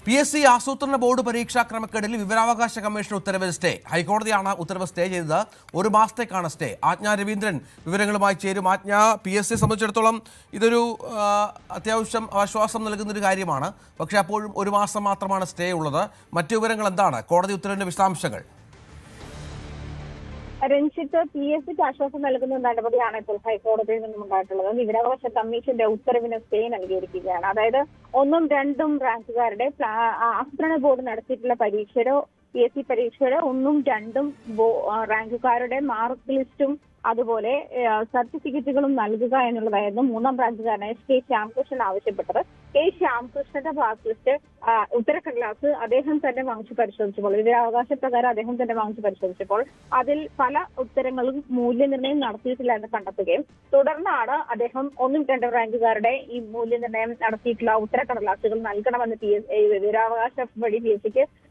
PSC ആസൂത്രണ board പരീക്ഷാ ക്രമക്കേടിൽ വിവരാവകാശ കമ്മീഷൻ ഉത്തരവിൽ സ്റ്റേ. ഹൈക്കോടതിയാണ് ഉത്തരവ് സ്റ്റേ ചെയ്തത്. ഒരു മാസത്തേക്കാണ് സ്റ്റേ. ആജ്ഞ രവീന്ദ്രൻ വിവരങ്ങളുമായി ചേരും. ആജ്ഞ, PSC സംബന്ധിച്ചിടത്തോളം ഇതൊരു അത്യാവശ്യം ആശ്വാസം നൽകുന്നൊരു കാര്യമാണ്. പക്ഷേ അപ്പോഴും ഒരു മാസം മാത്രമാണ് സ്റ്റേ ഉള്ളത്. മറ്റു വിവരങ്ങൾ എന്താണ്? കോടതി ഉത്തരവിന്റെ വിശദാംശങ്ങൾ. രഞ്ജിത്ത്, PSCക്ക് ആശ്വാസം നൽകുന്ന നടപടിയാണ് ഇപ്പോൾ ഹൈക്കോടതിയിൽ നിന്നും ഉണ്ടായിട്ടുള്ളത്. വിവരാവകാശ കമ്മീഷന്റെ ഉത്തരവിന് സ്റ്റേ നൽകിയിരിക്കുകയാണ്. അതായത് 1ഉം 2ഉം റാങ്കുകാരുടെ ആസൂത്രണ ബോർഡ് നടത്തിയിട്ടുള്ള പരീക്ഷയിലോ PSC പരീക്ഷയുടെ 1ഉം 2ഉം റാങ്കുകാരുടെ മാർക്ക് ലിസ്റ്റും അതുപോലെ സർട്ടിഫിക്കറ്റുകളും നൽകുക എന്നുള്ളതായിരുന്നു 3ാം റാങ്കുകാരനായ K. ശ്യാംകൃഷ്ണൻ ആവശ്യപ്പെട്ടത്. K. ശ്യാംകൃഷ്ണന്റെ മാർക്ക് ലിസ്റ്റ് ഉത്തരക്കടലാസ് അദ്ദേഹം തന്നെ വാങ്ങിച്ചു പരിശോധിച്ചപ്പോൾ, വിവരാവകാശ പ്രകാരം അദ്ദേഹം തന്നെ വാങ്ങിച്ചു പരിശോധിച്ചപ്പോൾ അതിൽ പല ഉത്തരങ്ങളും മൂല്യനിർണ്ണയം നടത്തിയിട്ടില്ല എന്ന് കണ്ടെത്തുകയും തുടർന്നാണ് അദ്ദേഹം 1ഉം 2ഉം റാങ്കുകാരുടെ ഈ മൂല്യനിർണ്ണയം നടത്തിയിട്ടുള്ള ഉത്തരക്കടലാസുകൾ നൽകണമെന്ന് വിവരാവകാശ വഴി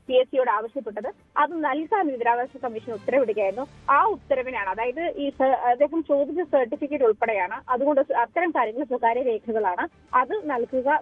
PSCയോട് ആവശ്യപ്പെട്ടത്. അത് നൽകാൻ വിവരാവകാശ കമ്മീഷൻ ഉത്തരവിടുകയായിരുന്നു. ആ ഉത്തരവിനാണ്, അതായത് ഈ അദ്ദേഹം ചോദിച്ച സർട്ടിഫിക്കറ്റ് ഉൾപ്പെടെയാണ്. അതുകൊണ്ട് അത്തരം കാര്യങ്ങൾ സ്വകാര്യ രേഖകളാണ്. അത് നൽകുക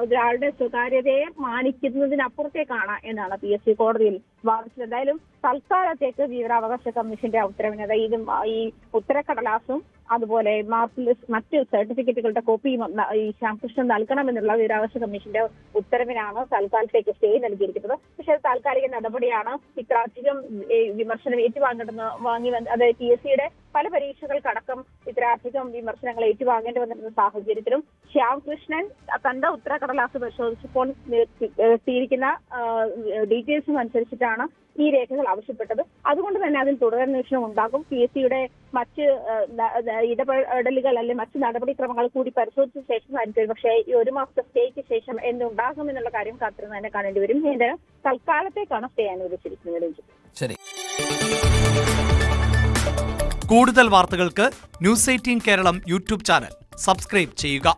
ഒരാളുടെ സ്വകാര്യതയെ മാനിക്കുന്നതിനപ്പുറത്തേക്കാണ് എന്നാണ് PSC കോടതിയിൽ വാദിച്ചത്. എന്തായാലും തൽക്കാലത്തേക്ക് വിവരാവകാശ കമ്മീഷന്റെ ഉത്തരവിന്, അതായത് ഈ ഉത്തരക്കടലാസും അതുപോലെ മാർക്ക് ലിസ്റ്റ് മറ്റ് സർട്ടിഫിക്കറ്റുകളുടെ കോപ്പിയും ഈ ശ്യാംകൃഷ്ണൻ നൽകണമെന്നുള്ള വിവരാവകാശ കമ്മീഷന്റെ ഉത്തരവിനാണ് തൽക്കാലത്തേക്ക് സ്റ്റേ നൽകിയിരിക്കുന്നത്. പക്ഷേ അത് താൽക്കാലിക നടപടിയാണ്. ഇത്രയധികം വിമർശനം അതായത് PSCയുടെ പല പരീക്ഷകൾക്കടക്കം ഇത്രയധികം വിമർശനങ്ങൾ ഏറ്റുവാങ്ങേണ്ടി വന്നിരുന്ന സാഹചര്യത്തിലും ശ്യാംകൃഷ്ണൻ തന്റെ ഉത്തരക്കടലാസ് പരിശോധിച്ചപ്പോൾ എത്തിയിരിക്കുന്ന ഡീറ്റെയിൽസും അനുസരിച്ചിട്ടാണ് ഈ രേഖകൾ ആവശ്യപ്പെട്ടത്. അതുകൊണ്ട് തന്നെ അതിൽ തുടരന്വേഷണം ഉണ്ടാകും. PSCയുടെ മറ്റ് ഇടപെടലുകൾ അല്ലെങ്കിൽ മറ്റ് നടപടിക്രമങ്ങൾ കൂടി പരിശോധിച്ച ശേഷമായിരിക്കും പക്ഷേ ഈ ഒരു മാസത്തെ സ്റ്റേക്ക് ശേഷം എന്തുണ്ടാകുമെന്നുള്ള കാര്യം കാത്തിരുന്ന് തന്നെ കാണേണ്ടി വരും. ഏതായാലും തൽക്കാലത്തേക്കാണ് സ്റ്റേ അനുവദിച്ചിരിക്കുന്നത്. ശരി. കൂടുതൽ വാർത്തകൾക്ക് News 18 Keralam YouTube channel subscribe ചെയ്യുക.